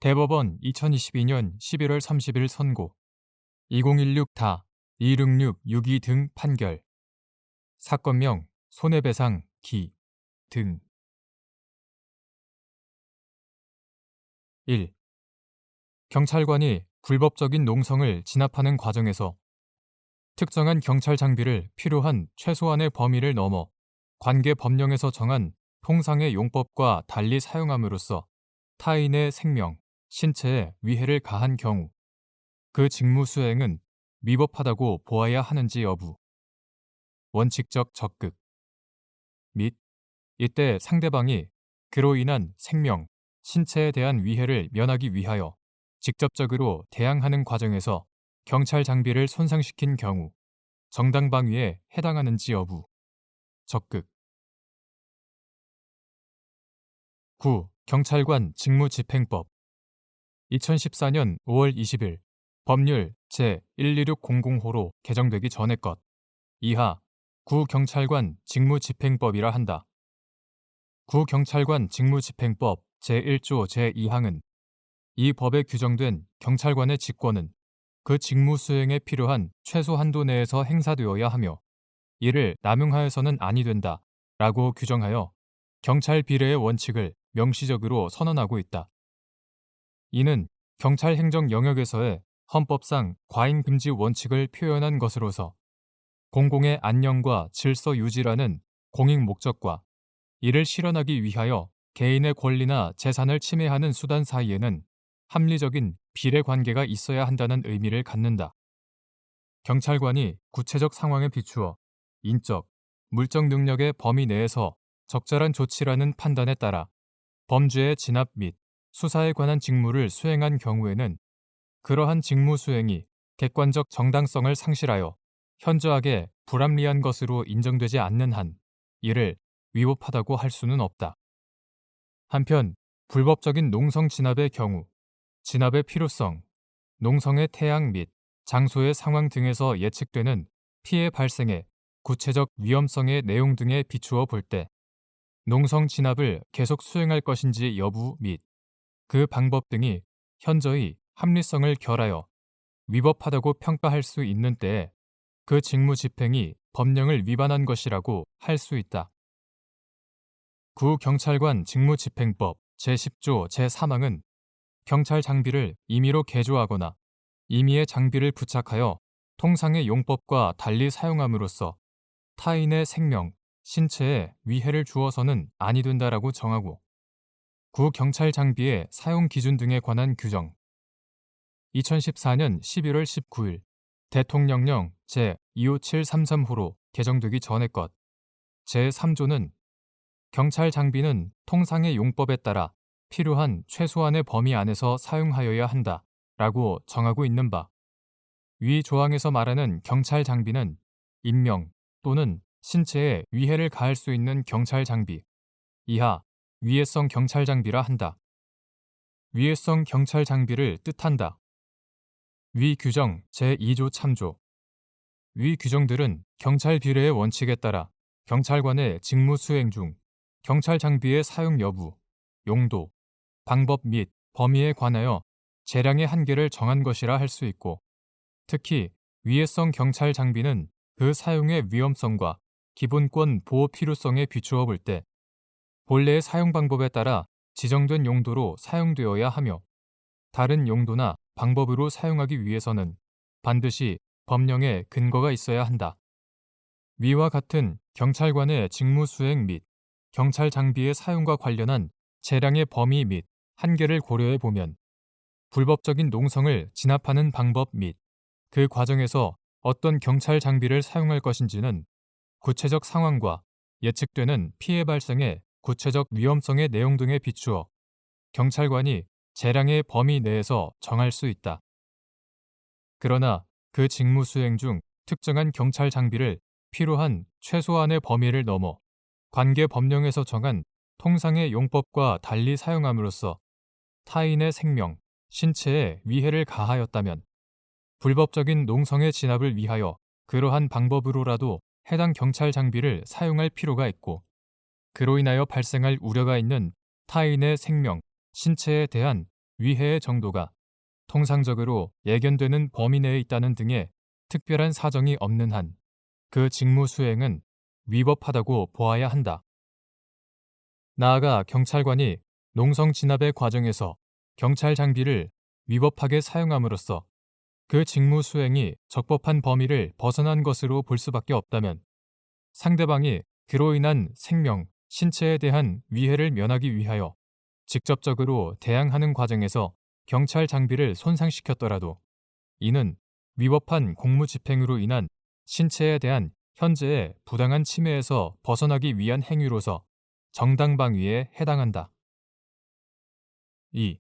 대법원 2022년 11월 30일 선고 2016-26662 등 판결 사건명 손해배상 기 등 1. 경찰관이 불법적인 농성을 진압하는 과정에서 특정한 경찰 장비를 필요한 최소한의 범위를 넘어 관계 법령에서 정한 통상의 용법과 달리 사용함으로써 타인의 생명, 신체에 위해를 가한 경우 그 직무 수행은 위법하다고 보아야 하는지 여부, 원칙적 적극 및 이때 상대방이 그로 인한 생명, 신체에 대한 위해를 면하기 위하여 직접적으로 대항하는 과정에서 경찰 장비를 손상시킨 경우 정당방위에 해당하는지 여부, 적극 9. 경찰관 직무집행법 2014년 5월 20일 법률 제1260호로 개정되기 전의 것 이하 구경찰관 직무집행법이라 한다. 구경찰관 직무집행법 제1조 제2항은 이 법에 규정된 경찰관의 직권은 그 직무 수행에 필요한 최소 한도 내에서 행사되어야 하며 이를 남용하여서는 아니 된다 라고 규정하여 경찰 비례의 원칙을 명시적으로 선언하고 있다. 이는 경찰 행정 영역에서의 헌법상 과잉 금지 원칙을 표현한 것으로서 공공의 안녕과 질서 유지라는 공익 목적과 이를 실현하기 위하여 개인의 권리나 재산을 침해하는 수단 사이에는 합리적인 비례 관계가 있어야 한다는 의미를 갖는다. 경찰관이 구체적 상황에 비추어 인적, 물적 능력의 범위 내에서 적절한 조치라는 판단에 따라 범죄의 진압 및 수사에 관한 직무를 수행한 경우에는 그러한 직무 수행이 객관적 정당성을 상실하여 현저하게 불합리한 것으로 인정되지 않는 한 이를 위법하다고 할 수는 없다. 한편 불법적인 농성 진압의 경우 진압의 필요성, 농성의 태양 및 장소의 상황 등에서 예측되는 피해 발생의 구체적 위험성의 내용 등에 비추어 볼 때 농성 진압을 계속 수행할 것인지 여부 및 그 방법 등이 현저히 합리성을 결하여 위법하다고 평가할 수 있는 때에 그 직무 집행이 법령을 위반한 것이라고 할 수 있다. 구경찰관 직무집행법 제10조 제3항은 경찰 장비를 임의로 개조하거나 임의의 장비를 부착하여 통상의 용법과 달리 사용함으로써 타인의 생명, 신체에 위해를 주어서는 아니 된다라고 정하고 구경찰 장비의 사용 기준 등에 관한 규정 2014년 11월 19일 대통령령 제25733호로 개정되기 전의 것 제3조는 경찰 장비는 통상의 용법에 따라 필요한 최소한의 범위 안에서 사용하여야 한다 라고 정하고 있는 바 위 조항에서 말하는 경찰 장비는 인명 또는 신체에 위해를 가할 수 있는 경찰 장비 이하 위해성 경찰 장비라 한다. 위해성 경찰 장비를 뜻한다. 위 규정 제2조 참조 위 규정들은 경찰 비례의 원칙에 따라 경찰관의 직무 수행 중 경찰 장비의 사용 여부, 용도, 방법 및 범위에 관하여 재량의 한계를 정한 것이라 할 수 있고 특히 위해성 경찰 장비는 그 사용의 위험성과 기본권 보호 필요성에 비추어 볼 때 본래의 사용 방법에 따라 지정된 용도로 사용되어야 하며 다른 용도나 방법으로 사용하기 위해서는 반드시 법령에 근거가 있어야 한다. 위와 같은 경찰관의 직무 수행 및 경찰 장비의 사용과 관련한 재량의 범위 및 한계를 고려해 보면 불법적인 농성을 진압하는 방법 및 그 과정에서 어떤 경찰 장비를 사용할 것인지는 구체적 상황과 예측되는 피해 발생의 구체적 위험성의 내용 등에 비추어 경찰관이 재량의 범위 내에서 정할 수 있다. 그러나 그 직무 수행 중 특정한 경찰 장비를 필요한 최소한의 범위를 넘어 관계 법령에서 정한 통상의 용법과 달리 사용함으로써 타인의 생명, 신체에 위해를 가하였다면 불법적인 농성의 진압을 위하여 그러한 방법으로라도 해당 경찰 장비를 사용할 필요가 있고 그로 인하여 발생할 우려가 있는 타인의 생명, 신체에 대한 위해의 정도가 통상적으로 예견되는 범위 내에 있다는 등의 특별한 사정이 없는 한 그 직무 수행은 위법하다고 보아야 한다. 나아가 경찰관이 농성 진압의 과정에서 경찰 장비를 위법하게 사용함으로써 그 직무 수행이 적법한 범위를 벗어난 것으로 볼 수밖에 없다면 상대방이 그로 인한 생명, 신체에 대한 위해를 면하기 위하여 직접적으로 대항하는 과정에서 경찰 장비를 손상시켰더라도 이는 위법한 공무 집행으로 인한 신체에 대한 현재의 부당한 침해에서 벗어나기 위한 행위로서 정당방위에 해당한다. 2.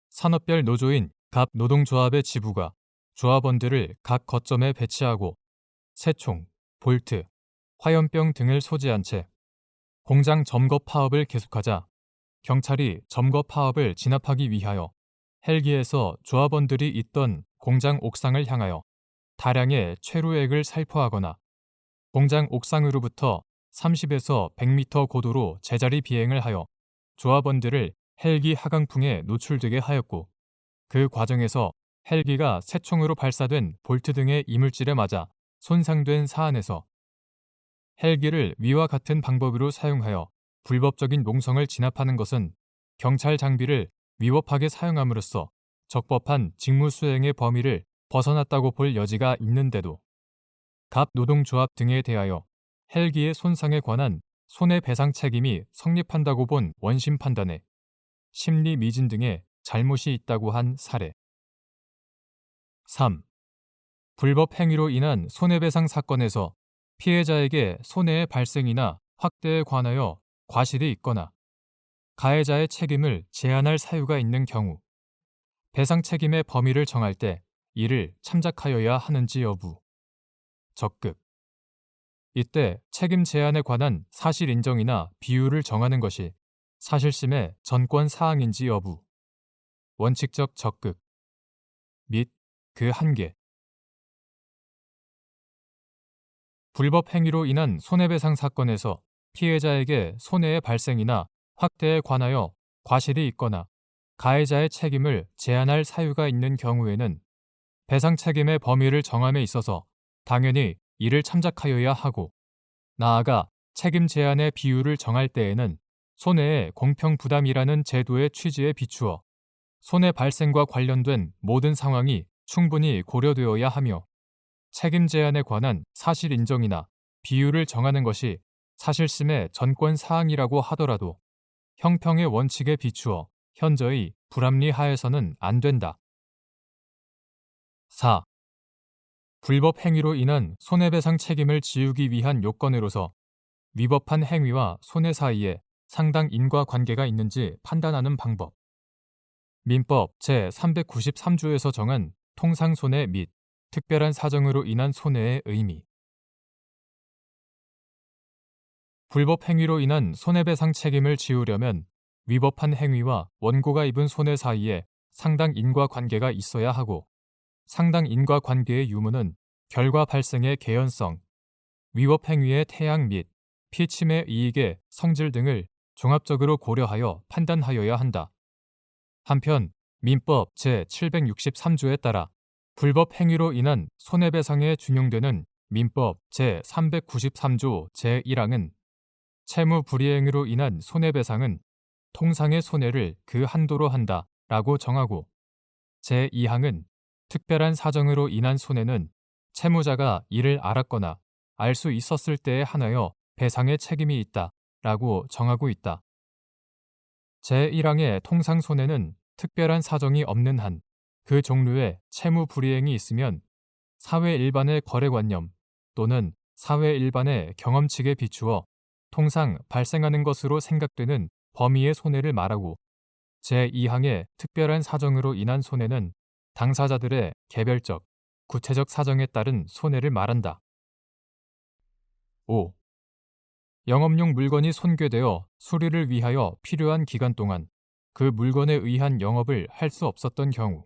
산업별 노조인 갑 노동조합의 지부가 조합원들을 각 거점에 배치하고 새총, 볼트, 화염병 등을 소지한 채 공장 점거 파업을 계속하자 경찰이 점거 파업을 진압하기 위하여 헬기에서 조합원들이 있던 공장 옥상을 향하여 다량의 최루액을 살포하거나 공장 옥상으로부터 30에서 100m 고도로 제자리 비행을 하여 조합원들을 헬기 하강풍에 노출되게 하였고 그 과정에서 헬기가 새총으로 발사된 볼트 등의 이물질에 맞아 손상된 사안에서 헬기를 위와 같은 방법으로 사용하여 불법적인 농성을 진압하는 것은 경찰 장비를 위법하게 사용함으로써 적법한 직무 수행의 범위를 벗어났다고 볼 여지가 있는데도 갑 노동조합 등에 대하여 헬기의 손상에 관한 손해배상 책임이 성립한다고 본 원심 판단에 심리 미진 등의 잘못이 있다고 한 사례. 3. 불법 행위로 인한 손해배상 사건에서 피해자에게 손해의 발생이나 확대에 관하여 과실이 있거나 가해자의 책임을 제한할 사유가 있는 경우 배상 책임의 범위를 정할 때 이를 참작하여야 하는지 여부. 적극. 이때 책임 제한에 관한 사실 인정이나 비율을 정하는 것이 사실심의 전권 사항인지 여부. 원칙적 적극. 및 그 한계. 불법 행위로 인한 손해배상 사건에서 피해자에게 손해의 발생이나 확대에 관하여 과실이 있거나 가해자의 책임을 제한할 사유가 있는 경우에는 배상 책임의 범위를 정함에 있어서 당연히 이를 참작하여야 하고 나아가 책임 제한의 비율을 정할 때에는 손해의 공평 부담이라는 제도의 취지에 비추어 손해 발생과 관련된 모든 상황이 충분히 고려되어야 하며 책임 제한에 관한 사실 인정이나 비율을 정하는 것이 사실심의 전권 사항이라고 하더라도 형평의 원칙에 비추어 현저히 불합리하여서는 안 된다. 4. 불법 행위로 인한 손해배상 책임을 지우기 위한 요건으로서 위법한 행위와 손해 사이에 상당 인과관계가 있는지 판단하는 방법. 민법 제393조에서 정한 통상손해 및 특별한 사정으로 인한 손해의 의미. 불법 행위로 인한 손해배상 책임을 지우려면 위법한 행위와 원고가 입은 손해 사이에 상당 인과관계가 있어야 하고 상당 인과관계의 유무는 결과 발생의 개연성, 위법 행위의 태양 및 피침의 이익의 성질 등을 종합적으로 고려하여 판단하여야 한다. 한편 민법 제763조에 따라 불법 행위로 인한 손해배상에 준용되는 민법 제393조 제1항은 채무 불이행으로 인한 손해배상은 통상의 손해를 그 한도로 한다 라고 정하고 제2항은 특별한 사정으로 인한 손해는 채무자가 이를 알았거나 알 수 있었을 때에 한하여 배상의 책임이 있다 라고 정하고 있다. 제1항의 통상 손해는 특별한 사정이 없는 한 그 종류의 채무 불이행이 있으면 사회 일반의 거래관념 또는 사회 일반의 경험칙에 비추어 통상 발생하는 것으로 생각되는 범위의 손해를 말하고 제2항의 특별한 사정으로 인한 손해는 당사자들의 개별적, 구체적 사정에 따른 손해를 말한다. 5. 영업용 물건이 손괴되어 수리를 위하여 필요한 기간 동안 그 물건에 의한 영업을 할 수 없었던 경우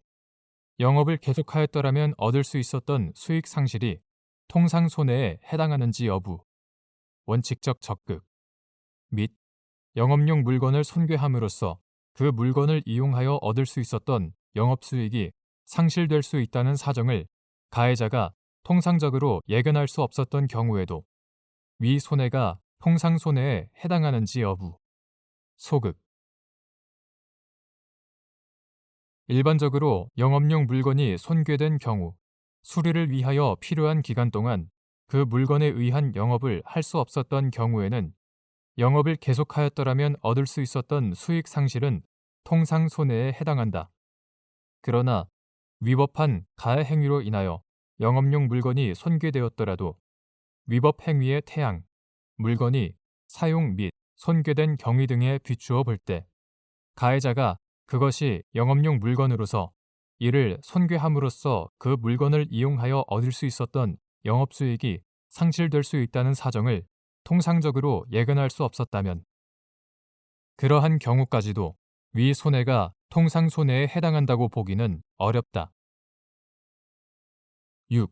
영업을 계속하였더라면 얻을 수 있었던 수익 상실이 통상 손해에 해당하는지 여부. 원칙적 적극 및 영업용 물건을 손괴함으로써 그 물건을 이용하여 얻을 수 있었던 영업수익이 상실될 수 있다는 사정을 가해자가 통상적으로 예견할 수 없었던 경우에도 위 손해가 통상손해에 해당하는지 여부. 소극. 일반적으로 영업용 물건이 손괴된 경우 수리를 위하여 필요한 기간 동안 그 물건에 의한 영업을 할 수 없었던 경우에는 영업을 계속하였더라면 얻을 수 있었던 수익 상실은 통상 손해에 해당한다. 그러나 위법한 가해 행위로 인하여 영업용 물건이 손괴되었더라도 위법 행위의 태양, 물건이 사용 및 손괴된 경위 등에 비추어 볼 때 가해자가 그것이 영업용 물건으로서 이를 손괴함으로써 그 물건을 이용하여 얻을 수 있었던 영업수익이 상실될 수 있다는 사정을 통상적으로 예견할 수 없었다면 그러한 경우까지도 위 손해가 통상 손해에 해당한다고 보기는 어렵다. 6.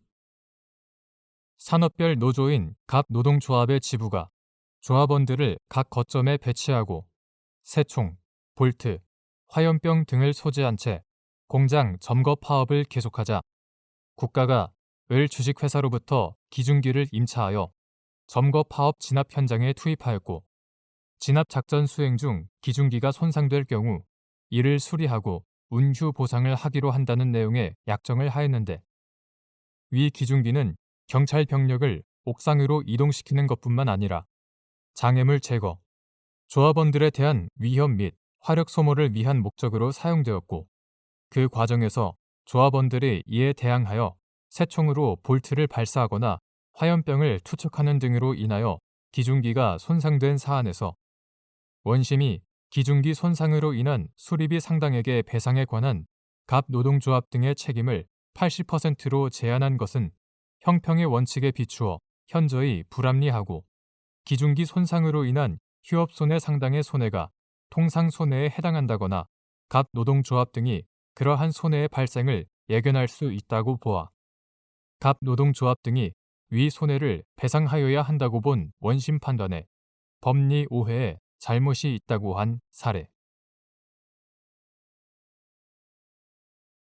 산업별 노조인 각 노동조합의 지부가 조합원들을 각 거점에 배치하고 새총, 볼트, 화염병 등을 소지한 채 공장 점거 파업을 계속하자 국가가 을 주식회사로부터 기중기를 임차하여 점거 파업 진압 현장에 투입하였고 진압 작전 수행 중 기중기가 손상될 경우 이를 수리하고 운휴 보상을 하기로 한다는 내용의 약정을 하였는데 위 기중기는 경찰 병력을 옥상으로 이동시키는 것뿐만 아니라 장애물 제거, 조합원들에 대한 위협 및 화력 소모를 위한 목적으로 사용되었고 그 과정에서 조합원들이 이에 대항하여 새총으로 볼트를 발사하거나 화염병을 투척하는 등으로 인하여 기중기가 손상된 사안에서 원심이 기중기 손상으로 인한 수리비 상당액의 배상에 관한 갑 노동조합 등의 책임을 80%로 제한한 것은 형평의 원칙에 비추어 현저히 불합리하고 기중기 손상으로 인한 휴업손해 상당의 손해가 통상 손해에 해당한다거나 갑 노동조합 등이 그러한 손해의 발생을 예견할 수 있다고 보아 갑 노동조합 등이 위 손해를 배상하여야 한다고 본 원심 판단에 법리 오해에 잘못이 있다고 한 사례.